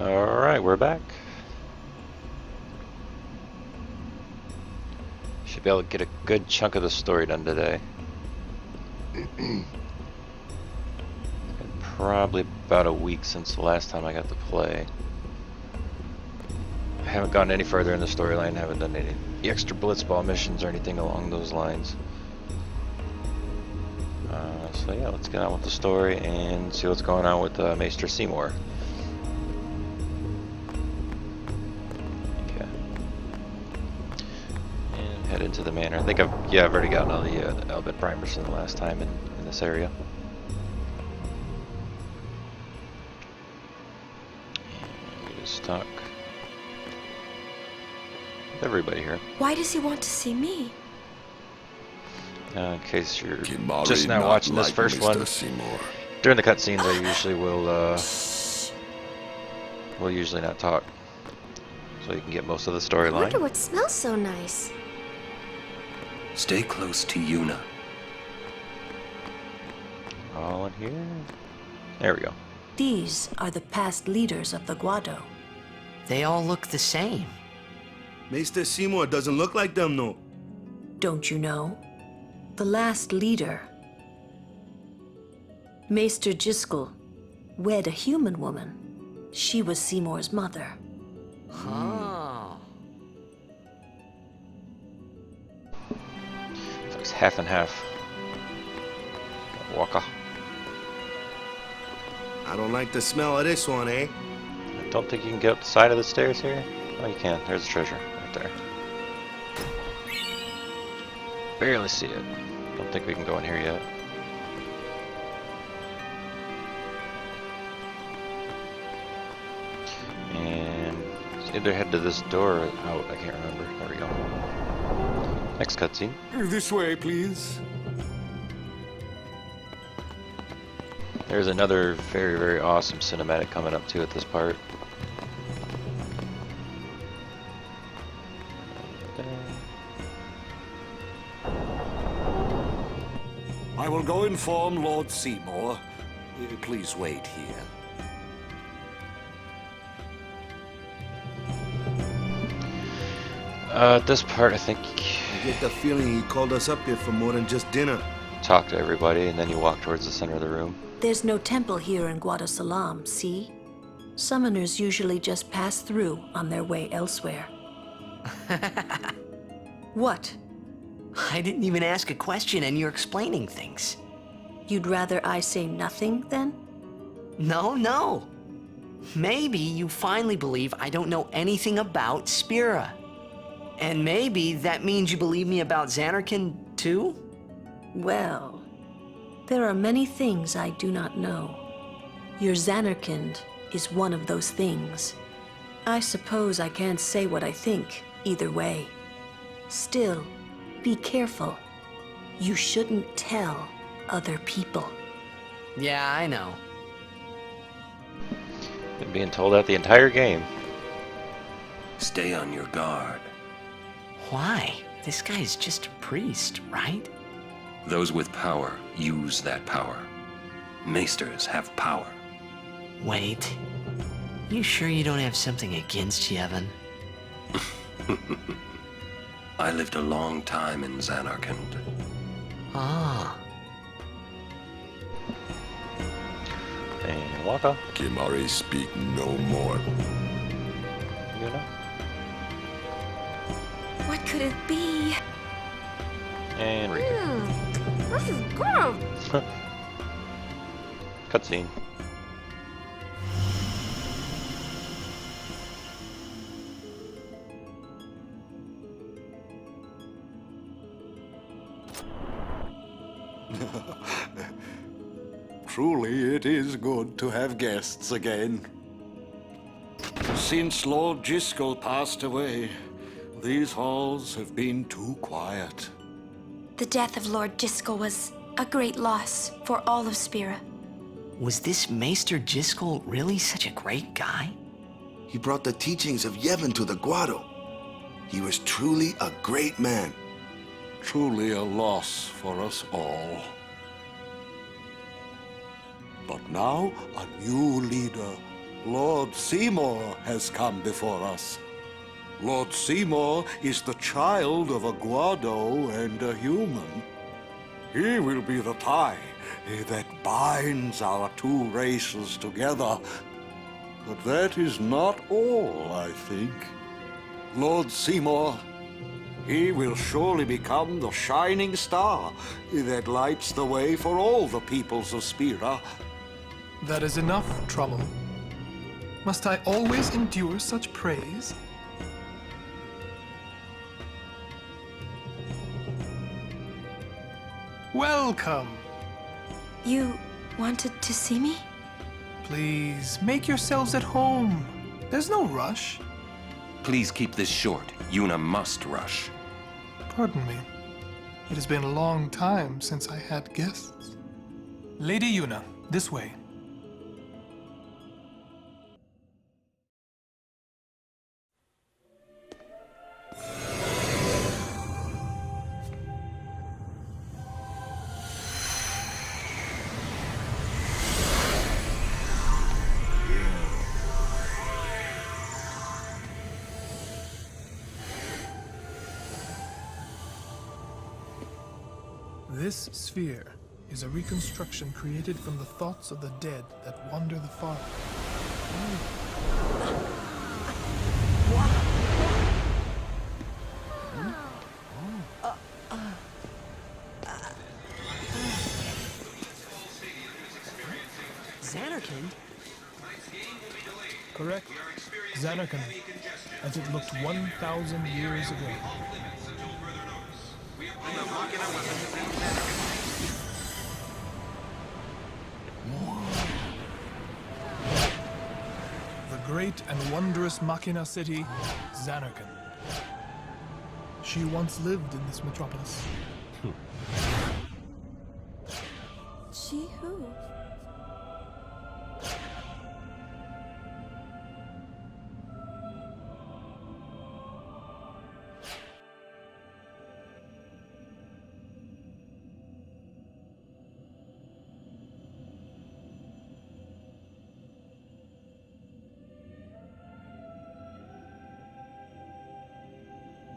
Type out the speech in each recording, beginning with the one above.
Alright, we're back. Should be able to get a good chunk of the story done today. Probably about a week since the last time I got to play. I haven't gone any further in the storyline, haven't done any extra Blitzball missions or anything along those lines. So yeah, let's get on with the story and see what's going on with Maester Seymour. Okay. And head into the manor. I think I've already gotten all the Elbit primers from the last time in this area. And we just talk with everybody here. Why does he want to see me? In case you're Kimari just now not watching this like first Mr. one, Seymour. during the cutscenes I usually will usually not talk, so you can get most of the I wonder storyline. what smells so nice. Stay close to Yuna. All in here. There we go. These are the past leaders of the Guado. They all look the same. Maester Seymour doesn't look like them, no. Don't you know? The last leader, Maester Jiskel, wed a human woman. She was Seymour's mother. Oh. So it's half and half. Waka. I don't like the smell of this one, eh? I don't think you can get up the side of the stairs here. Oh, you can. There's the treasure right there. Barely see it. Don't think we can go in here yet. And either head to this door or out. I can't remember. There we go. Next cutscene. This way, please. There's another very, very awesome cinematic coming up too at this part. I will go inform Lord Seymour. Please wait here. At this part, I think I get the feeling he called us up here for more than just dinner. talk to everybody, and then you walk towards the center of the room. There's no temple here in Guadosalam, see? Summoners usually just pass through on their way elsewhere. What? I didn't even ask a question and you're explaining things. You'd rather I say nothing, then? No. Maybe you finally believe I don't know anything about Spira. And maybe that means you believe me about Zanarkand, too? Well, there are many things I do not know. Your Zanarkand is one of those things. I suppose I can't say what I think, either way. Still, be careful. You shouldn't tell other people. Yeah, I know. Been being told that the entire game. Stay on your guard. Why? This guy's just a priest, right? Those with power use that power. Maesters have power. Wait. You sure you don't have something against Yevon? I lived a long time in Zanarkand. Ah. And walk off. Kimari speak no more. You know? What could it be? And Rika. This is good. Cutscene. Truly, it is good to have guests again. Since Lord Jiskel passed away, these halls have been too quiet. The death of Lord Jiskel was a great loss for all of Spira. Was this Maester Jiskel really such a great guy? He brought the teachings of Yevon to the Guado. He was truly a great man. Truly a loss for us all. But now a new leader Lord Seymour has come before us. Lord Seymour is the child of a Guado and a human. He will be the tie that binds our two races together. But that is not all, I think. Lord Seymour, he will surely become the shining star that lights the way for all the peoples of Spira. That is enough, Trummel. Must I always endure such praise? Welcome! You wanted to see me? Please, make yourselves at home. There's no rush. Please keep this short. Yuna must rush. Pardon me. It has been a long time since I had guests. Lady Yuna, this way. This sphere is a reconstruction created from the thoughts of the dead that wander the far. Zanarkand? Correct. Zanarkand, as it looked 1,000 years ago. The great and wondrous Machina city, Zanarkand. She once lived in this metropolis. She who?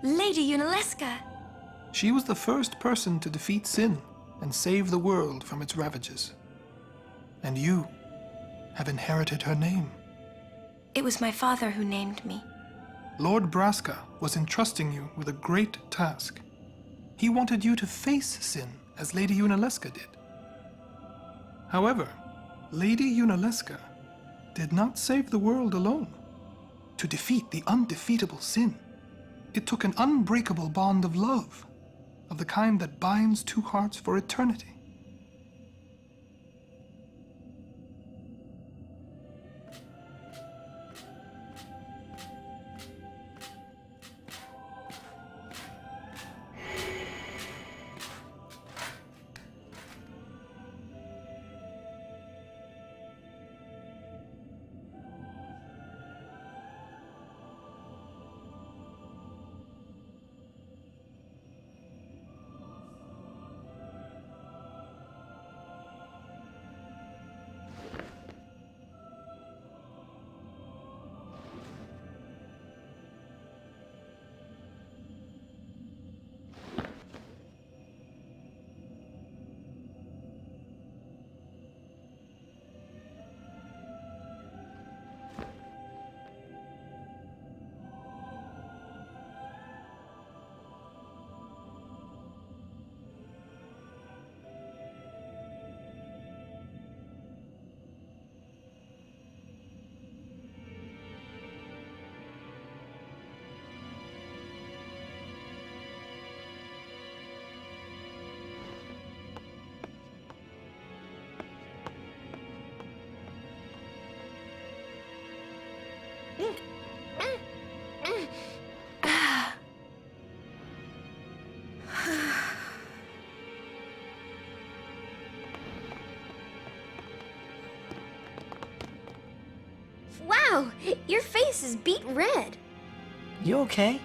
Lady Yunalesca! She was the first person to defeat sin and save the world from its ravages. And you have inherited her name. It was my father who named me. Lord Braska was entrusting you with a great task. He wanted you to face sin as Lady Yunalesca did. However, Lady Yunalesca did not save the world alone. To defeat the undefeatable sin, it took an unbreakable bond of love, of the kind that binds two hearts for eternity. Wow, your face is beet red. You okay?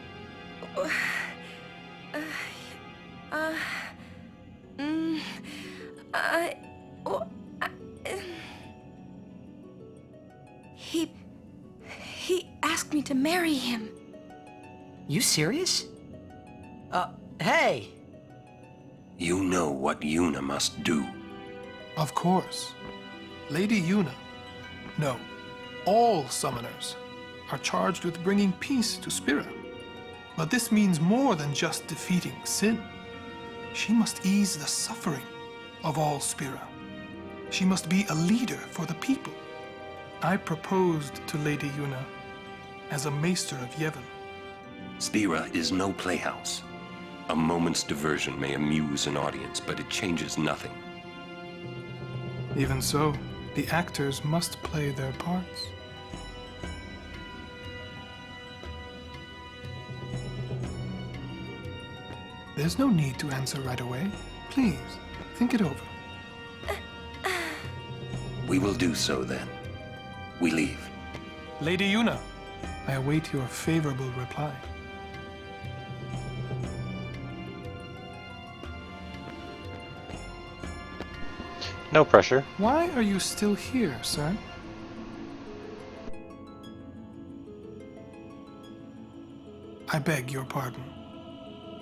He asked me to marry him. You serious? Hey! You know what Yuna must do. Of course. Lady Yuna. No, all summoners are charged with bringing peace to Spira. But this means more than just defeating sin. She must ease the suffering of all Spira. She must be a leader for the people. I proposed to Lady Yuna as a Maester of Yevon. Spira is no playhouse. A moment's diversion may amuse an audience, but it changes nothing. Even so, the actors must play their parts. There's no need to answer right away. Please, think it over. We will do so then. We leave. Lady Yuna, I await your favorable reply. No pressure. Why are you still here, sir? I beg your pardon.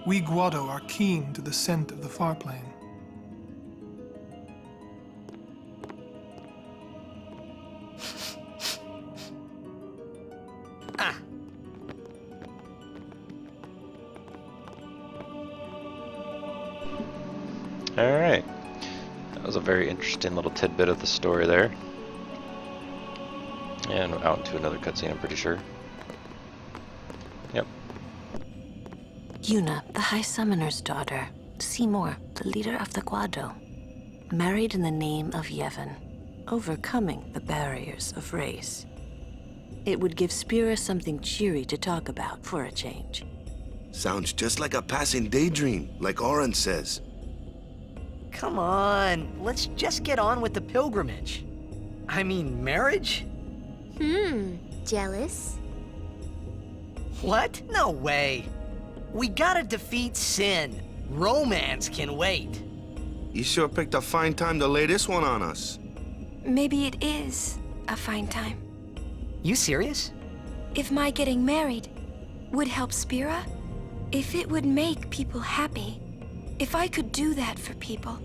We Guado are keen to the scent of the far plane. Alright. That was a very interesting little tidbit of the story there. And out into another cutscene, I'm pretty sure. Yep. Yuna, the High Summoner's daughter. Seymour, the leader of the Guado. Married in the name of Yevon, overcoming the barriers of race. It would give Spira something cheery to talk about for a change. Sounds just like a passing daydream, like Oren says. Come on, let's just get on with the pilgrimage. I mean, marriage? Jealous? What? No way. We gotta defeat sin. Romance can wait. You sure picked a fine time to lay this one on us. Maybe it is a fine time. You serious? If my getting married would help Spira, if it would make people happy, if I could do that for people,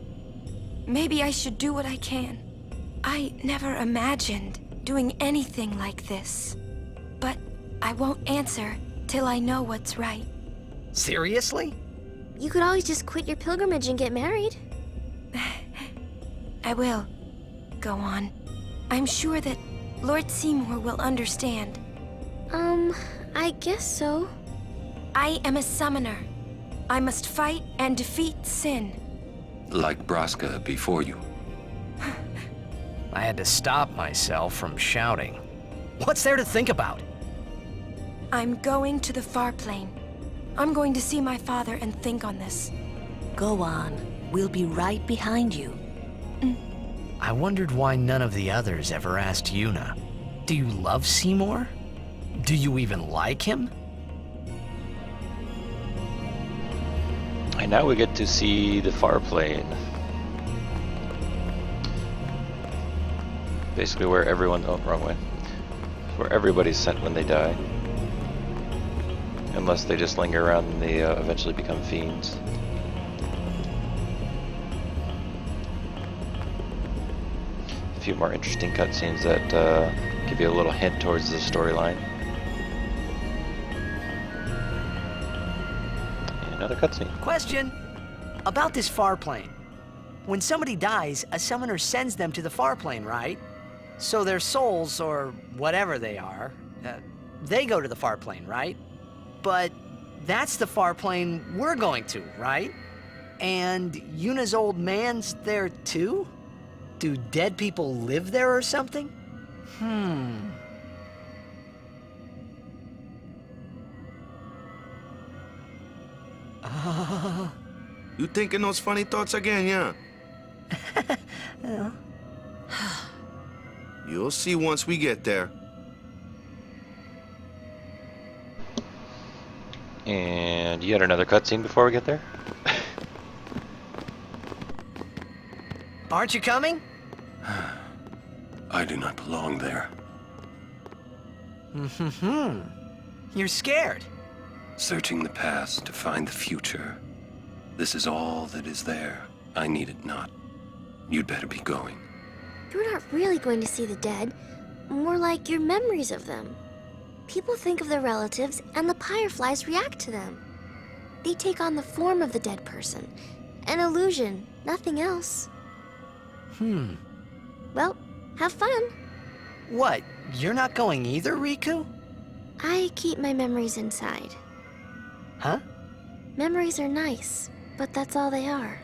maybe I should do what I can. I never imagined doing anything like this. But I won't answer till I know what's right. Seriously? You could always just quit your pilgrimage and get married. I will. Go on. I'm sure that Lord Seymour will understand. I guess so. I am a summoner. I must fight and defeat sin. Like Braska before you. I had to stop myself from shouting. What's there to think about? I'm going to the far plane. I'm going to see my father and think on this. Go on. We'll be right behind you. I wondered why none of the others ever asked Yuna. Do you love Seymour? Do you even like him? And now we get to see the far plane. Basically where everyone, oh, wrong way. Where everybody's sent when they die. Unless they just linger around and they eventually become fiends. A few more interesting cutscenes that give you a little hint towards the storyline. Another cutscene. Question about this far plane. When somebody dies, a summoner sends them to the far plane, right? So their souls, or whatever they are, they go to the far plane, right? But that's the far plane we're going to, right? And Yuna's old man's there too? Do dead people live there or something? You thinking those funny thoughts again, yeah? You'll see once we get there. And yet another cutscene before we get there. Aren't you coming? I do not belong there. You're scared. Searching the past to find the future. This is all that is there. I need it not. You'd better be going. You're not really going to see the dead, more like your memories of them. People think of their relatives, and the Fireflies react to them. They take on the form of the dead person. An illusion, nothing else. Well, have fun. What? You're not going either, Riku? I keep my memories inside. Huh? Memories are nice, but that's all they are.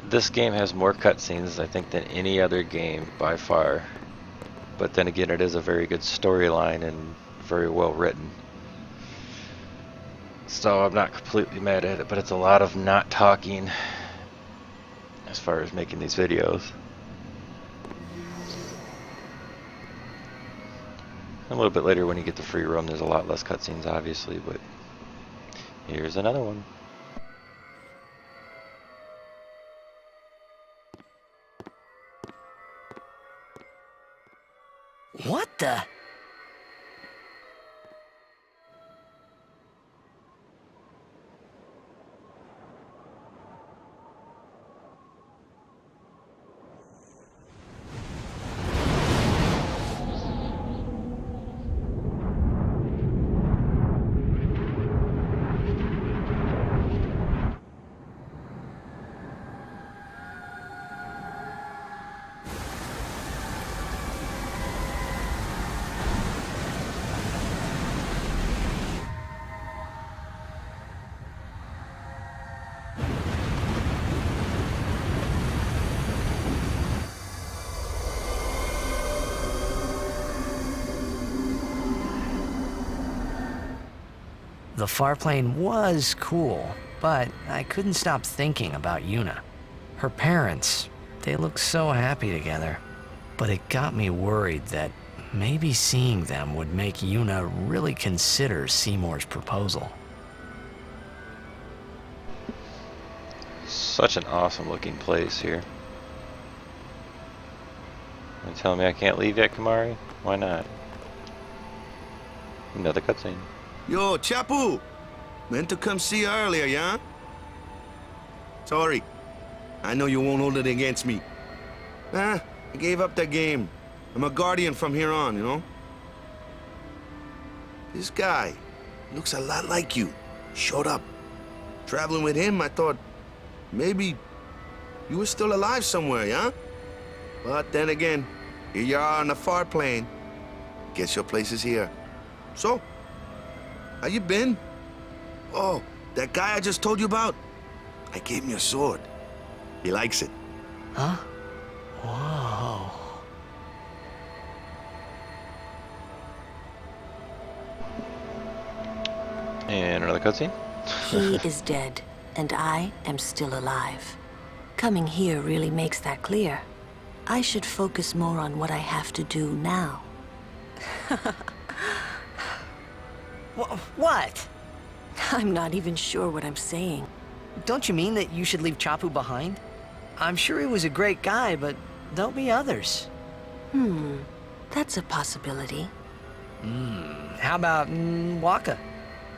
This game has more cutscenes, I think, than any other game by far. But then again, it is a very good storyline and very well written. So I'm not completely mad at it, but it's a lot of not talking as far as making these videos. A little bit later when you get the free roam, there's a lot less cutscenes, obviously, but here's another one. What the? The Farplane was cool, but I couldn't stop thinking about Yuna. Her parents, they looked so happy together. But it got me worried that maybe seeing them would make Yuna really consider Seymour's proposal. Such an awesome looking place here. You telling me I can't leave yet, Kamari? Why not? Another cutscene. Yo, Chapu! Meant to come see you earlier, yeah? Sorry. I know you won't hold it against me. I gave up that game. I'm a guardian from here on, you know? This guy looks a lot like you. Showed up. Traveling with him, I thought maybe you were still alive somewhere, yeah? But then again, here you are on the Farplane. Guess your place is here. So, how you been? Oh, that guy I just told you about? I gave him your sword. He likes it. Huh? Whoa. And another cutscene. He is dead, and I am still alive. Coming here really makes that clear. I should focus more on what I have to do now. What? I'm not even sure what I'm saying. Don't you mean that you should leave Chapu behind? I'm sure he was a great guy, but there'll be others. That's a possibility. How about Waka?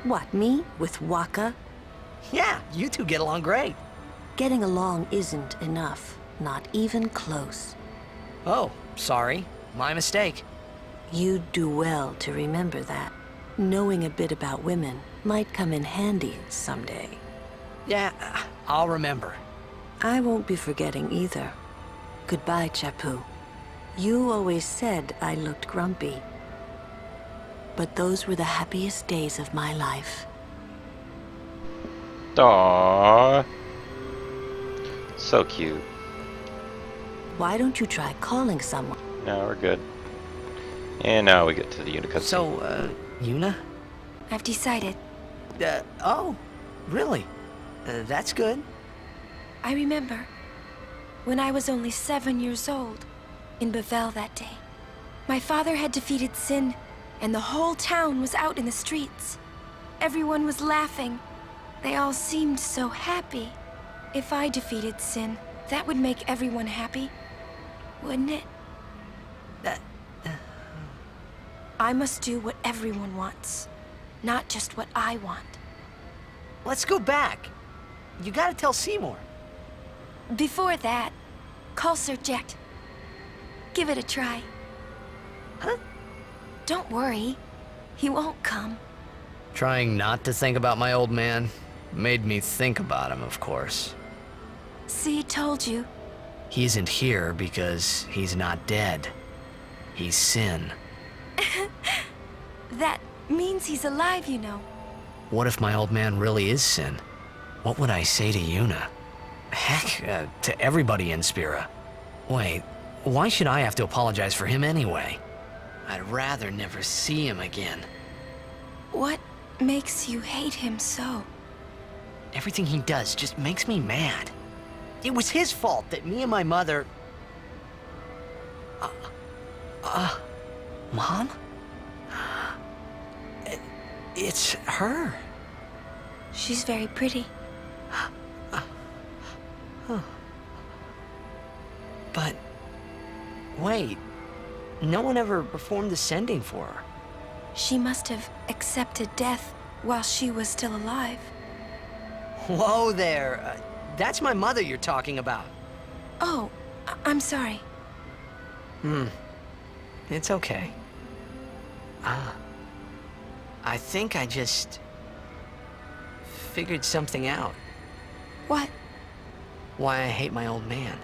What, me? With Waka? Yeah, you two get along great. Getting along isn't enough. Not even close. Oh, sorry. My mistake. You'd do well to remember that. Knowing a bit about women might come in handy someday. Yeah, I'll remember. I won't be forgetting either. Goodbye, Chapu. You always said I looked grumpy. But those were the happiest days of my life. Aww. So cute. Why don't you try calling someone? No, we're good. And now we get to the Unica. So, Yuna? I've decided. Oh, really? That's good. I remember when I was only 7 years old in Bavel that day. My father had defeated Sin, and the whole town was out in the streets. Everyone was laughing. They all seemed so happy. If I defeated Sin, that would make everyone happy. wouldn't it? I must do what everyone wants, not just what I want. Let's go back. You gotta tell Seymour. Before that, call Sir Jecht. Give it a try. Huh? Don't worry. He won't come. Trying not to think about my old man made me think about him, of course. See, told you. He isn't here because he's not dead. He's Sin. That means he's alive, you know. What if my old man really is Sin? What would I say to Yuna? Heck, to everybody in Spira. Wait, why should I have to apologize for him anyway? I'd rather never see him again. What makes you hate him so? Everything he does just makes me mad. It was his fault that me and my mother... Mom? It's her. She's very pretty. But... wait. No one ever performed the sending for her. She must have accepted death while she was still alive. Whoa there. That's my mother you're talking about. Oh, I'm sorry. It's okay. I think I just... figured something out. What? Why I hate my old man.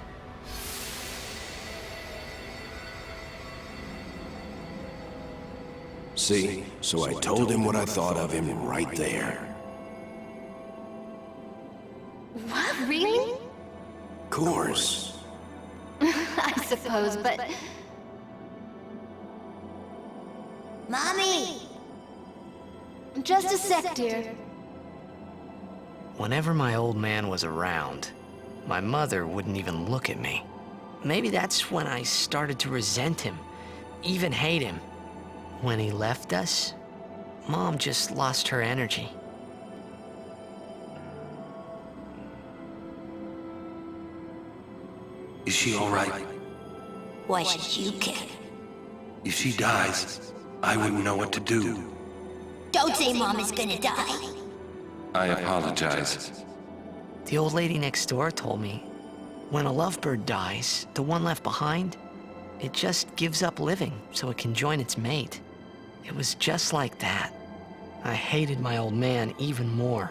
See, so I told him what I thought of him right there. What, really? Course. I suppose, but... Mommy! Just a sec, dear. Whenever my old man was around, my mother wouldn't even look at me. Maybe that's when I started to resent him, even hate him. When he left us, Mom just lost her energy. Is she all right? Why should you care? If she dies, I wouldn't know what to do. Don't say Mom is gonna die. I apologize. The old lady next door told me, when a lovebird dies, the one left behind, it just gives up living so it can join its mate. It was just like that. I hated my old man even more.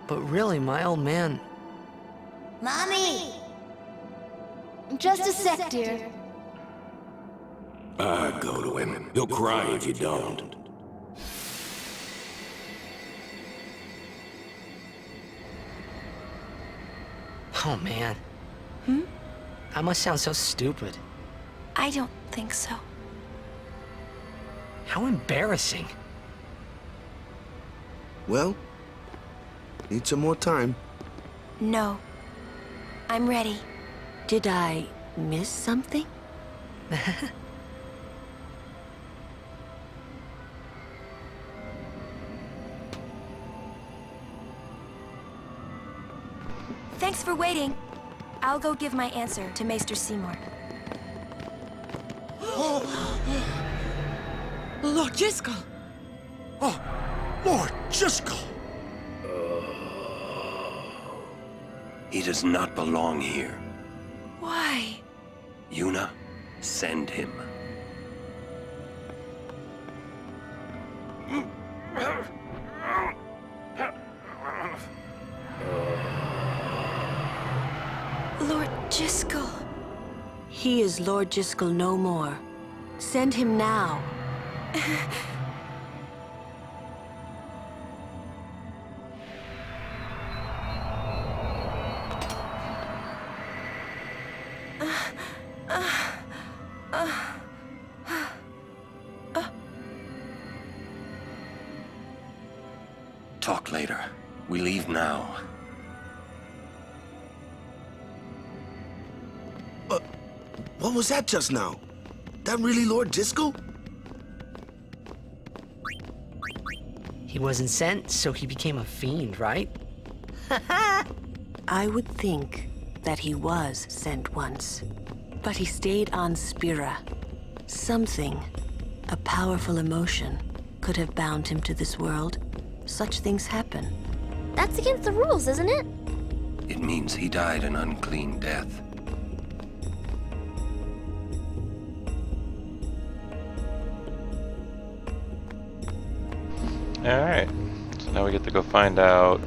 But really, my old man... Mommy! Just a sec, dear. Go to him. He'll cry if you don't. Oh, man. I must sound so stupid. I don't think so. How embarrassing. Well, need some more time. No. I'm ready. Did I miss something? Thanks for waiting. I'll go give my answer to Maester Seymour. Lord Jyscal! Oh, Lord Jyscal! He does not belong here. Why? Yuna, send him. Lord Jyscal. He is Lord Jyscal no more. Send him now. Talk later. We leave now. What was that just now? That really Lord Jyscal? He wasn't sent, so he became a fiend, right? I would think that he was sent once. But he stayed on Spira. Something, a powerful emotion, could have bound him to this world. Such things happen. That's against the rules, isn't it? It means he died an unclean death. Alright, so now we get to go find out.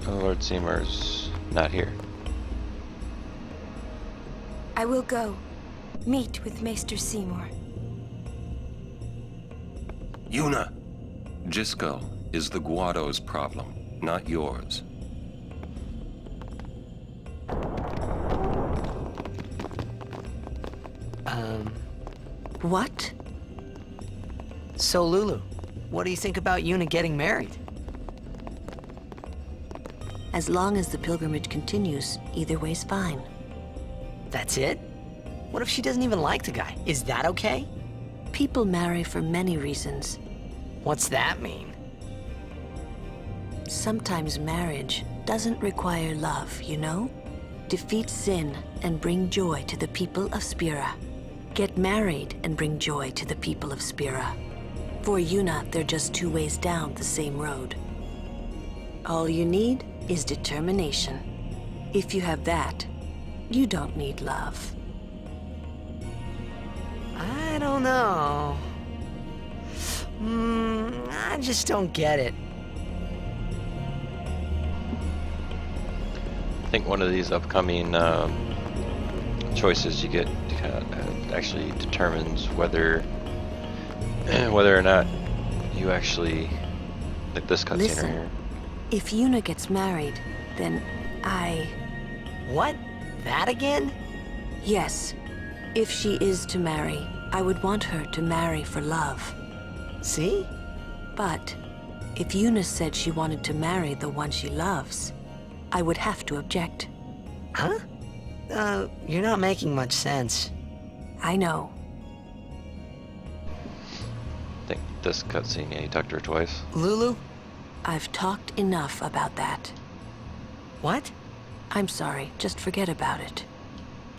Lord Seymour's not here. I will go. Meet with Maester Seymour. Yuna! Jiskel is the Guado's problem, not yours. What? So Lulu, what do you think about Yuna getting married? As long as the pilgrimage continues, either way's fine. That's it? What if she doesn't even like the guy? Is that okay? People marry for many reasons. What's that mean? Sometimes marriage doesn't require love, you know? Defeat sin and bring joy to the people of Spira. Get married and bring joy to the people of Spira. For Yuna, they're just two ways down the same road. All you need is determination. If you have that, you don't need love. I don't know. I just don't get it. I think one of these upcoming choices you get actually determines whether or not you actually like this cutscene right Listen, here. if Yuna gets married, then I... What? That again? Yes, if she is to marry, I would want her to marry for love. See? But if Yuna said she wanted to marry the one she loves, I would have to object. Huh? You're not making much sense. I know. I think this cutscene, yeah, you talked to her twice. Lulu? I've talked enough about that. What? I'm sorry, just forget about it.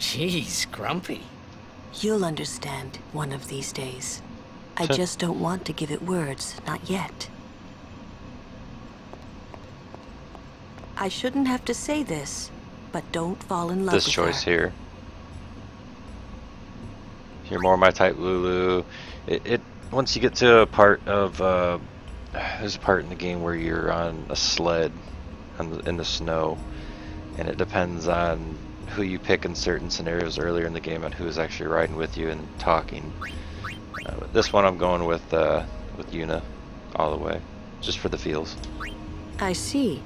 Jeez, Grumpy. You'll understand one of these days. I just don't want to give it words, not yet. I shouldn't have to say this, but don't fall in love with This choice her. here. You're more my type, Lulu. It once you get to a part of there's a part in the game where you're on a sled in the snow, and it depends on who you pick in certain scenarios earlier in the game and who's actually riding with you and talking. This one I'm going with Yuna all the way, just for the feels. I see,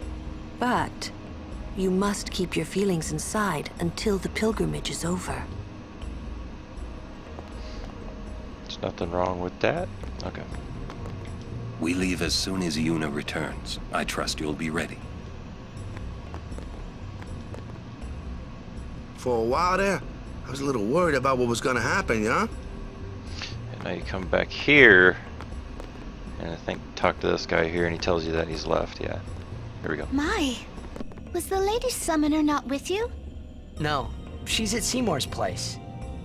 but you must keep your feelings inside until the pilgrimage is over. There's nothing wrong with that. Okay. We leave as soon as Yuna returns. I trust you'll be ready. For a while there, I was a little worried about what was gonna happen, yeah? And now you come back here, and I think talk to this guy here, and he tells you that he's left. Yeah. Here we go. My, was the Lady Summoner not with you? No, she's at Seymour's place.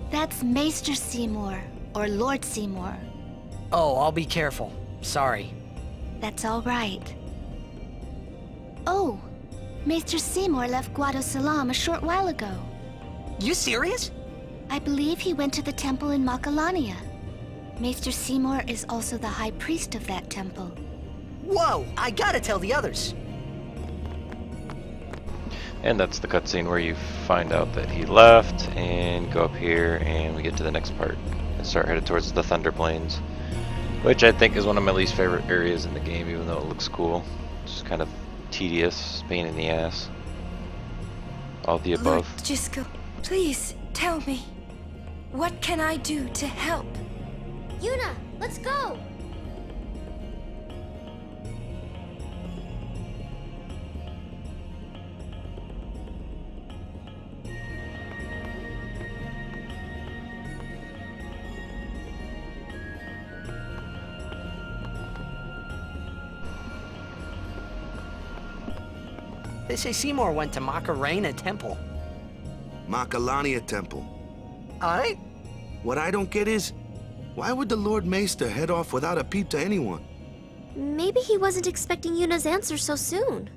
That's Maester Seymour, or Lord Seymour. Oh, I'll be careful. Sorry. That's all right. Oh, Maester Seymour left Guado Salam a short while ago. You serious? I believe he went to the temple in Macalania. Maester Seymour is also the high priest of that temple. Whoa, I gotta tell the others. And that's the cutscene where you find out that he left, and go up here, and we get to the next part and start headed towards the Thunder Plains, which I think is one of my least favorite areas in the game, even though it looks cool. It's just kind of tedious, pain in the ass. All the above. Lord Jiskel, please tell me, what can I do to help? Yuna, let's go! They say Seymour went to Macarena Temple. Makalania Temple. Alright? What I don't get is, why would the Lord Maester head off without a peep to anyone? Maybe he wasn't expecting Yuna's answer so soon.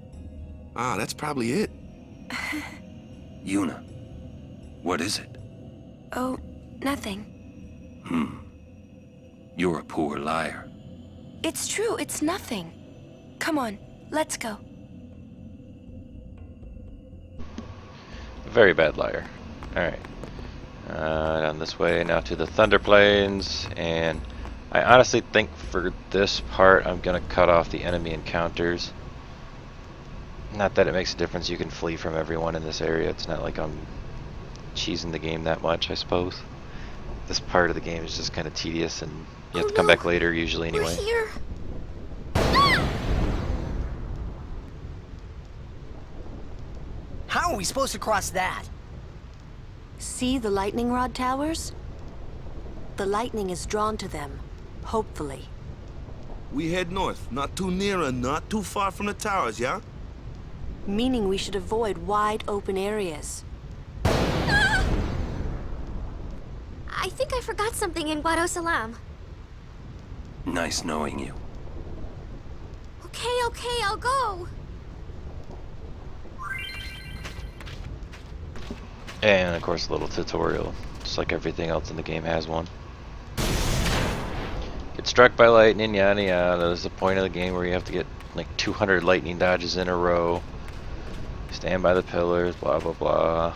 Ah, that's probably it. Yuna, what is it? Oh, nothing. You're a poor liar. It's true, it's nothing. Come on, let's go. Very bad liar. Alright. Down this way, now to the Thunder Plains, and I honestly think for this part I'm gonna cut off the enemy encounters. Not that it makes a difference, you can flee from everyone in this area. It's not like I'm cheesing the game that much, I suppose. This part of the game is just kind of tedious, and you have to come back later usually anyway. We're here. How are we supposed to cross that? See the lightning rod towers? The lightning is drawn to them, hopefully. We head north, not too near and not too far from the towers, yeah? Meaning we should avoid wide open areas. I think I forgot something in Guado Salam. Nice knowing you. Okay, I'll go. And of course a little tutorial, just like everything else in the game has one. Get struck by lightning, yada yada. There's the point of the game where you have to get like 200 lightning dodges in a row. Stand by the pillars, blah blah blah.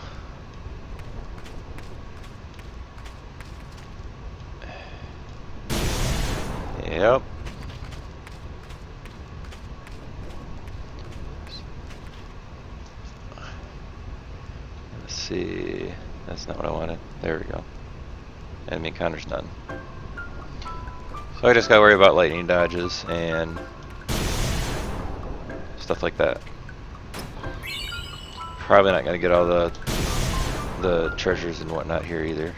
Yep. Let's see. That's not what I wanted. There we go. Enemy encounter's done. So I just gotta worry about lightning dodges and stuff like that. Probably not gonna get all the treasures and whatnot here either,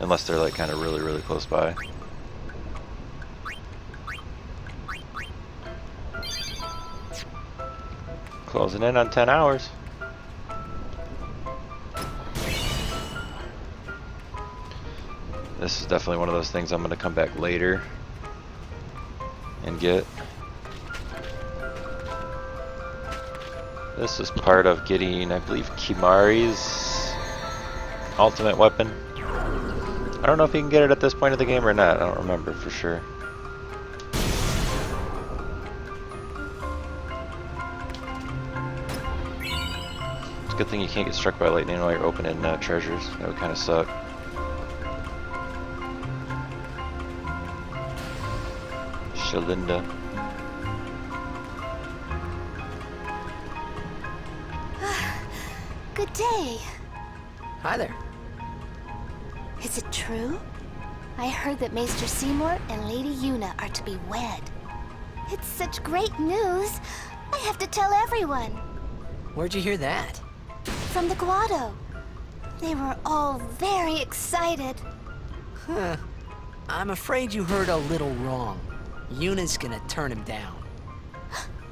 unless they're like kind of really close by. Closing in on 10 hours. This is definitely one of those things I'm going to come back later and get. This is part of getting, I believe, Kimari's ultimate weapon. I don't know if you can get it at this point of the game or not. I don't remember for sure. It's a good thing you can't get struck by lightning while you're opening treasures. That would kind of suck. Shalinda. Good day. Hi there. Is it true? I heard that Maester Seymour and Lady Yuna are to be wed. It's such great news. I have to tell everyone. Where'd you hear that? From the Guado. They were all very excited. Huh. I'm afraid you heard a little wrong. Yuna's gonna turn him down.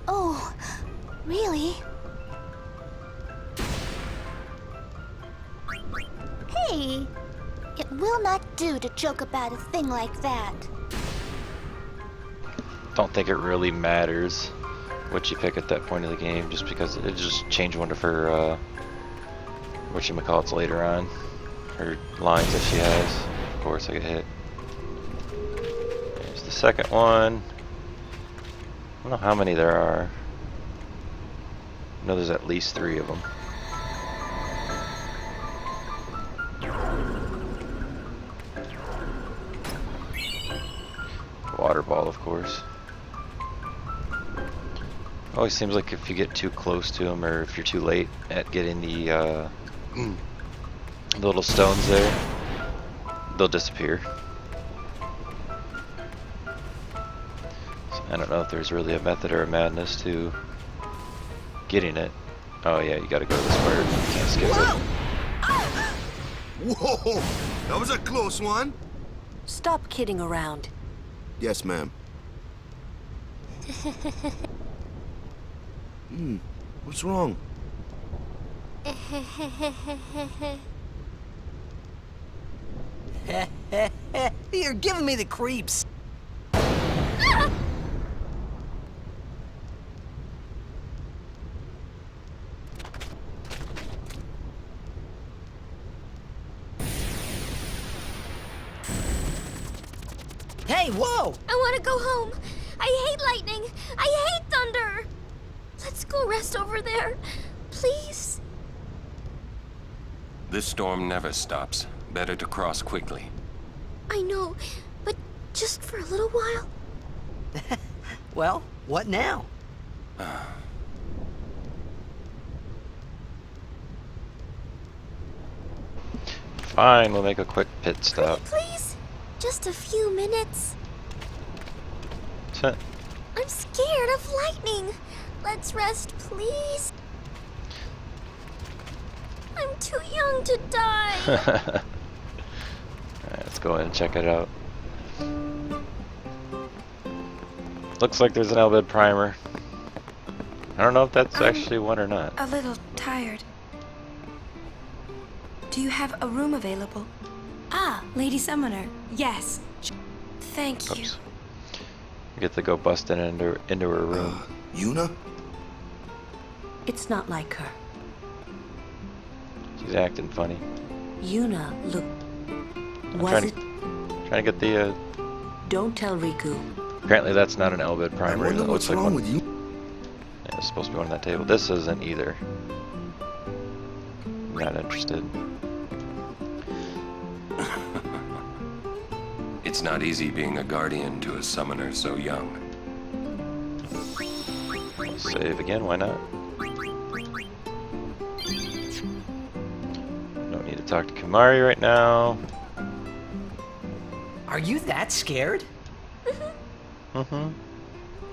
Oh, really? Hey, it will not do to joke about a thing like that. Don't think it really matters what you pick at that point of the game, just because it just changed one of her whatchamacallits later on. Her lines that she has. Of course I get hit. There's the second one. I don't know how many there are. I know there's at least 3 of them. Water ball, of course. Always seems like if you get too close to them, or if you're too late at getting the little stones there, they'll disappear. So I don't know if there's really a method or a madness to getting it. Oh yeah, you gotta go to this part. You can't skip it. Whoa! That was a close one. Stop kidding around. Yes, ma'am. What's wrong? You're giving me the creeps. Hey, whoa! I want to go home. I hate lightning. I hate thunder. Let's go rest over there. Please. This storm never stops. Better to cross quickly. I know, but just for a little while. Well, what now? Fine, we'll make a quick pit stop. Please? Just a few minutes. Tuh. I'm scared of lightning. Let's rest, please. I'm too young to die. Alright, let's go in and check it out. Looks like there's an Elbed primer. I don't know if that's actually one or not. A little tired. Do you have a room available? Ah, Lady Summoner. Yes. Thank you. Oops. We get to go busting into her room. Yuna? It's not like her. She's acting funny. Yuna, look. I'm Was trying it? Trying to get the. Don't tell Riku. Apparently, that's not an Elbed I primer. wonder It what's looks like wrong one. with you. Yeah, it's supposed to be one on that table. This isn't either. Not interested. It's not easy being a guardian to a summoner so young. Save again, why not? Don't need to talk to Kimahri right now. Are you that scared? Mm-hmm.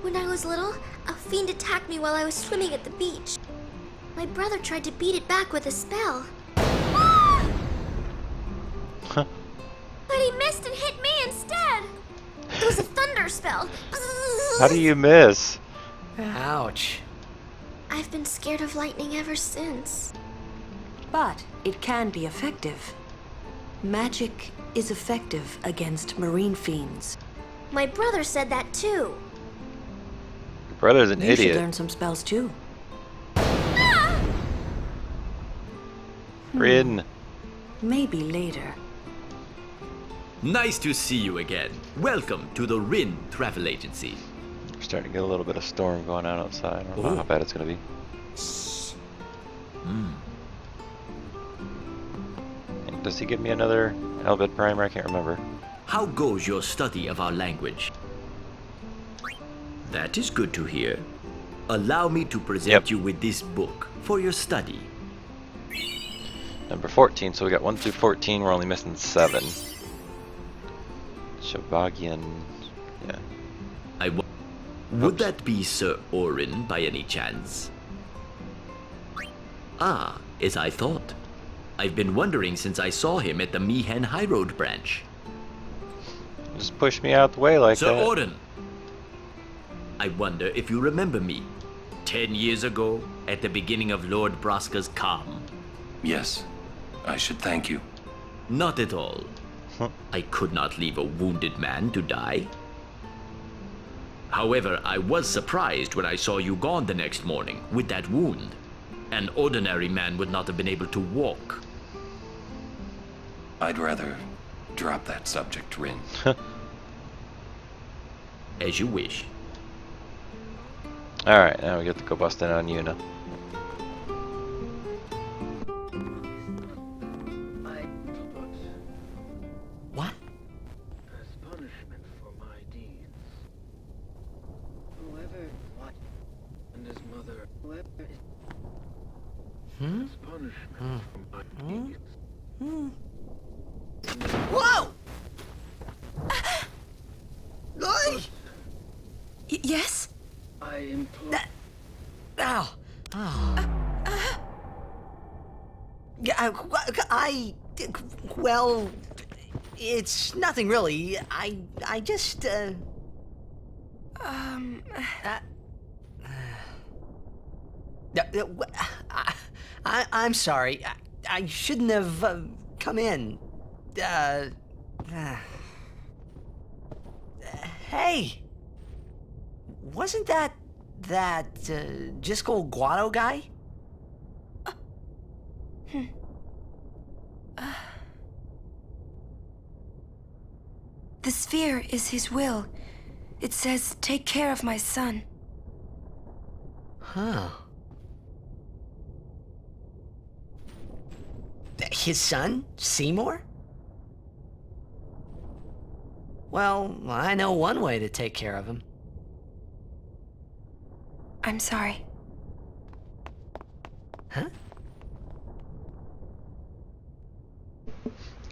When I was little, a fiend attacked me while I was swimming at the beach. My brother tried to beat it back with a spell. Ah! But he missed and hit me instead. It was a thunder spell. How do you miss? Ouch. I've been scared of lightning ever since. But it can be effective. Magic is effective against marine fiends. My brother said that too. Your brother's an You should idiot. learn some spells too. Rin. Maybe later. Nice to see you again. Welcome to the Rin Travel Agency. We're starting to get a little bit of storm going on outside. I don't know how bad it's gonna be. And does he give me another Elbed primer? I can't remember. How goes your study of our language? That is good to hear. Allow me to present you with this book for your study. Number 14, so we got 1 through 14, we're only missing 7. Shavagian, yeah. Would that be Sir Orin by any chance? Ah, as I thought. I've been wondering since I saw him at the Mi'ihen High Road branch. Just push me out the way like Sir that. Orin! I wonder if you remember me. 10 years ago, at the beginning of Lord Braska's calm. Yes, I should thank you. Not at all. I could not leave a wounded man to die. However, I was surprised when I saw you gone the next morning with that wound. An ordinary man would not have been able to walk. I'd rather drop that subject, Rin. As you wish. Alright, now we get to go busting on Yuna. What? As punishment for my deeds. Whoever what and his mother, whoever is as punishment for my deeds. Whoa! Oi! Yes? I implore. Ow! Oh. Yeah, well, it's nothing really. I just, I'm sorry. I shouldn't have come in. Hey! Wasn't that Jiskel Guado guy? The sphere is his will. It says, take care of my son. Huh. His son, Seymour? Well, I know one way to take care of him. I'm sorry. Huh?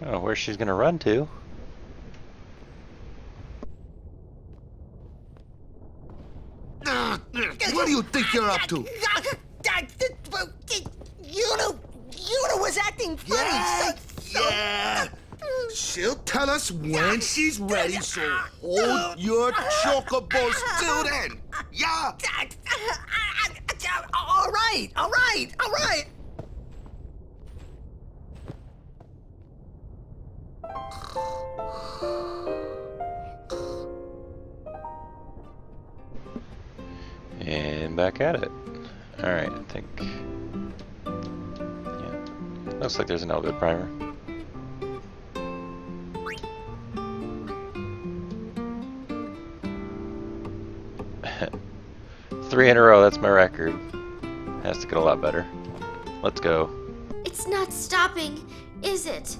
Oh, where she's gonna run to? What do you think you're up to? Yuna was acting funny. Yeah. She'll tell us when she's ready, so hold your chocobos till then. Yeah. All right. And back at it. Alright, I think... yeah. Looks like there's an Elgato primer. Three in a row, that's my record. Has to get a lot better. Let's go. It's not stopping, is it?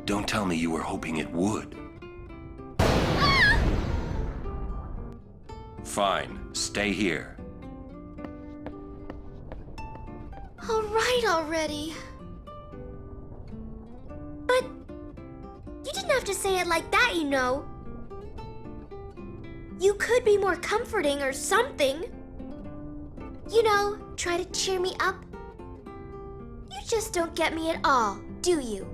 Don't tell me you were hoping it would. Fine, stay here. All right already. But you didn't have to say it like that, you know. You could be more comforting or something. You know, try to cheer me up. You just don't get me at all, do you?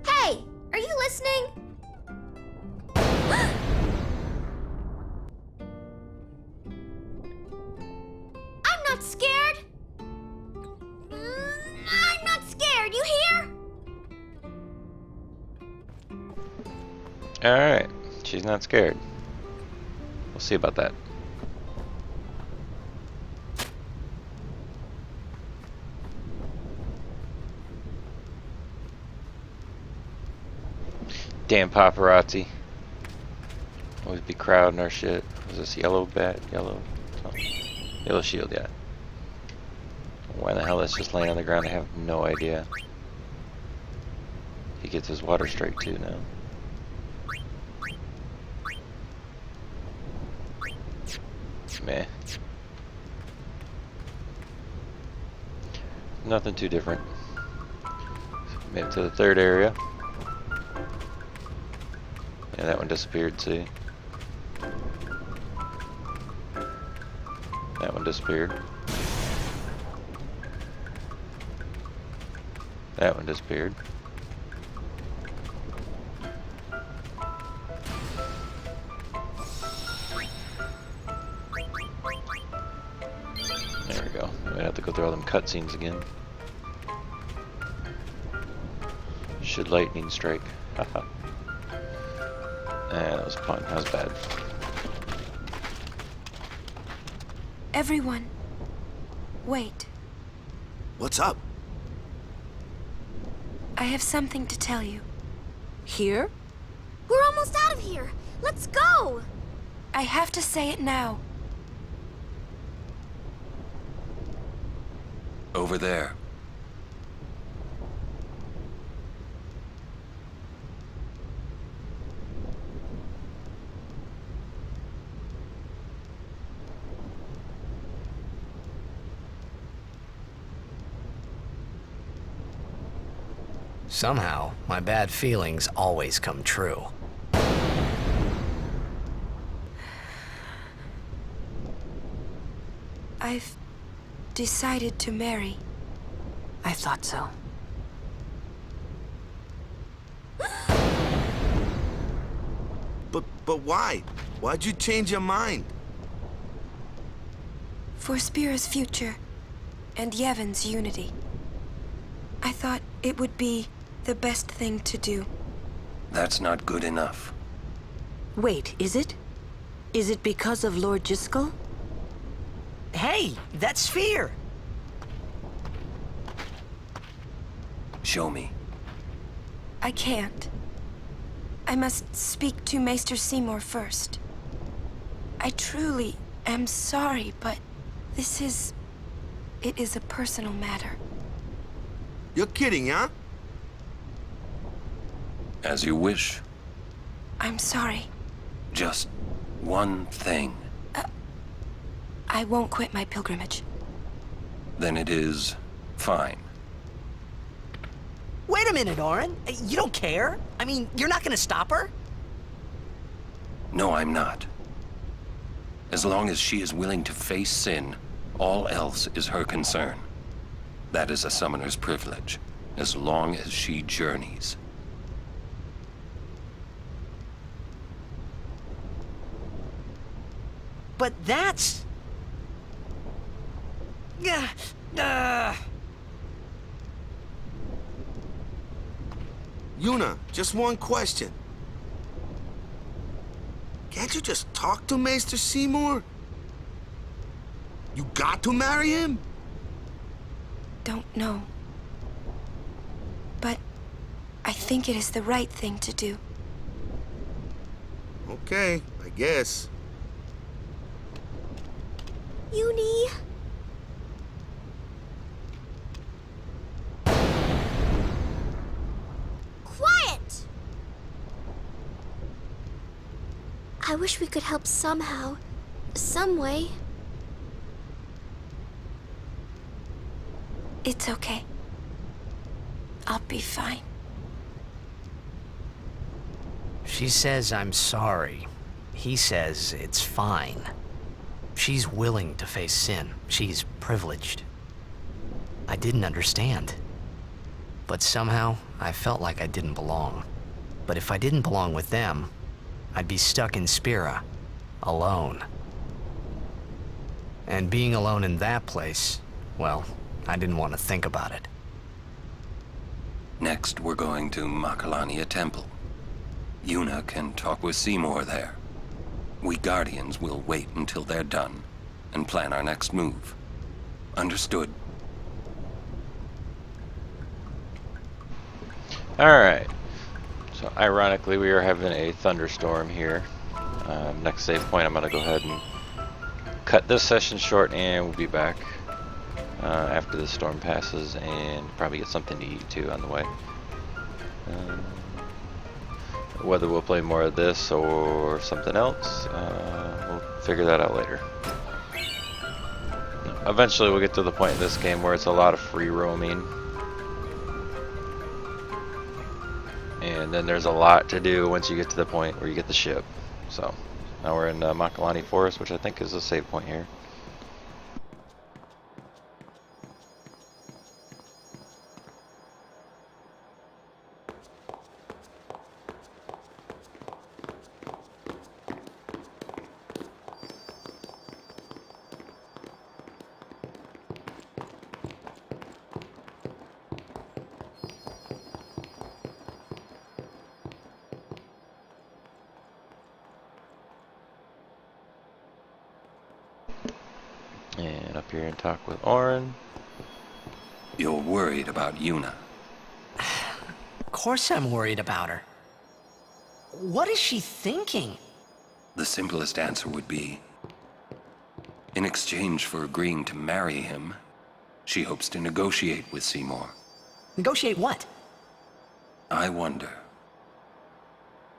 Hey, are you listening? I'm not scared. I'm not scared, you hear? Alright, she's not scared. We'll see about that. Damn paparazzi. Always be crowding our shit. Was this yellow bat? Yellow? Oh. Yellow shield, yeah. Why the hell it's just laying on the ground, I have no idea. He gets his water strike too now. Meh. Nothing too different. Made it to the third area. Yeah, that one disappeared, see? That one disappeared. That one disappeared. There we go. I'm gonna have to go through all them cutscenes again. Should lightning strike? Haha. That was fun. That was bad. Everyone, wait. What's up? I have something to tell you. Here? We're almost out of here. Let's go. I have to say it now. Over there. Somehow, my bad feelings always come true. I've decided to marry. I thought so. But why? Why'd you change your mind? For Spira's future and Yevon's unity. I thought it would be the best thing to do. That's not good enough. Wait, is it? Is it because of Lord Jyscal? Hey, that sphere! Show me. I can't. I must speak to Maester Seymour first. I truly am sorry, but it is a personal matter. You're kidding, huh? As you wish. I'm sorry. Just one thing. I won't quit my pilgrimage. Then it is fine. Wait a minute, Orin. You don't care? I mean, you're not gonna stop her? No, I'm not. As long as she is willing to face sin, all else is her concern. That is a summoner's privilege, as long as she journeys. But that's... Yuna, just one question. Can't you just talk to Maester Seymour? You got to marry him? Don't know. But I think it is the right thing to do. Okay, I guess. Uni. Quiet! I wish we could help somehow. Some way. It's okay. I'll be fine. She says I'm sorry. He says it's fine. She's willing to face sin. She's privileged. I didn't understand. But somehow, I felt like I didn't belong. But if I didn't belong with them, I'd be stuck in Spira, alone. And being alone in that place, well, I didn't want to think about it. Next, we're going to Macalania Temple. Yuna can talk with Seymour there. We Guardians will wait until they're done and plan our next move. Understood? Alright. So, ironically, we are having a thunderstorm here. Next save point, I'm going to go ahead and cut this session short, and we'll be back after the storm passes, and probably get something to eat too on the way. Whether we'll play more of this or something else, we'll figure that out later. Eventually we'll get to the point in this game where it's a lot of free roaming. And then there's a lot to do once you get to the point where you get the ship. So, now we're in Macalani Forest, which I think is a save point here. And up here and talk with Orin. You're worried about Yuna. Of course I'm worried about her. What is she thinking? The simplest answer would be, in exchange for agreeing to marry him, she hopes to negotiate with Seymour. Negotiate what? I wonder.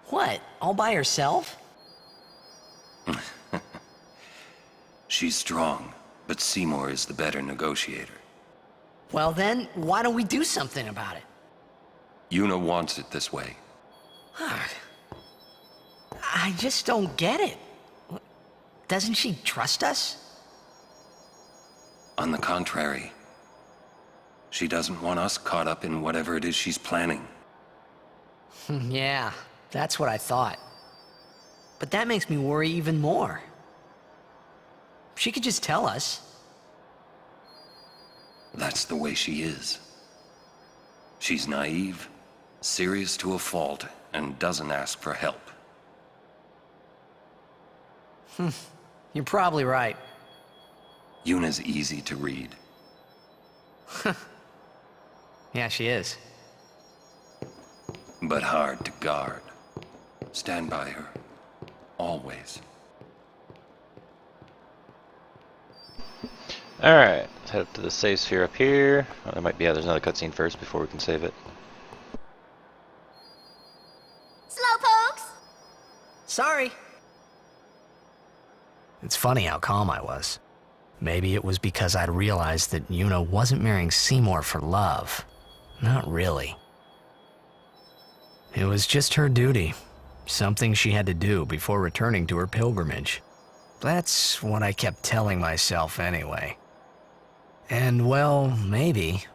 What? All by herself? She's strong, but Seymour is the better negotiator. Well then, why don't we do something about it? Yuna wants it this way. I just don't get it. Doesn't she trust us? On the contrary, she doesn't want us caught up in whatever it is she's planning. Yeah, that's what I thought. But that makes me worry even more. She could just tell us. That's the way she is. She's naive, serious to a fault, and doesn't ask for help. You're probably right. Yuna's easy to read. Yeah, she is. But hard to guard. Stand by her. Always. Alright, let's head up to the save sphere up here. Oh, there might be, yeah, there's another cutscene first before we can save it. Slowpokes! Sorry. It's funny how calm I was. Maybe it was because I'd realized that Yuna wasn't marrying Seymour for love. Not really. It was just her duty. Something she had to do before returning to her pilgrimage. That's what I kept telling myself anyway. And well, maybe.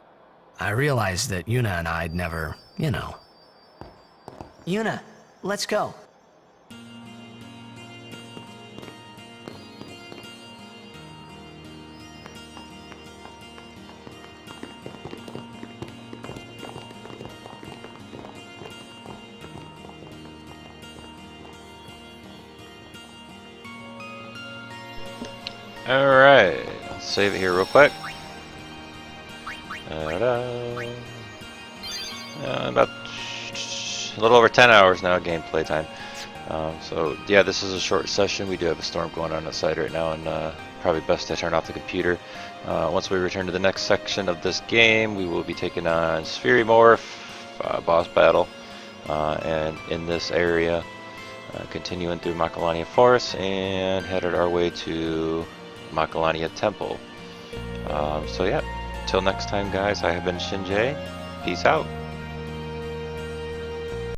I realized that Yuna and I'd never, you know. Yuna, let's go. Alright, let's save it here real quick. About a little over 10 hours now gameplay time. So yeah, this is a short session. We do have a storm going on outside right now, and probably best to turn off the computer. Once we return to the next section of this game, we will be taking on Spheromorph, boss battle, and in this area, continuing through Macalania Forest and headed our way to Macalania Temple. So yeah, till next time guys, I have been Shinjay. Peace out.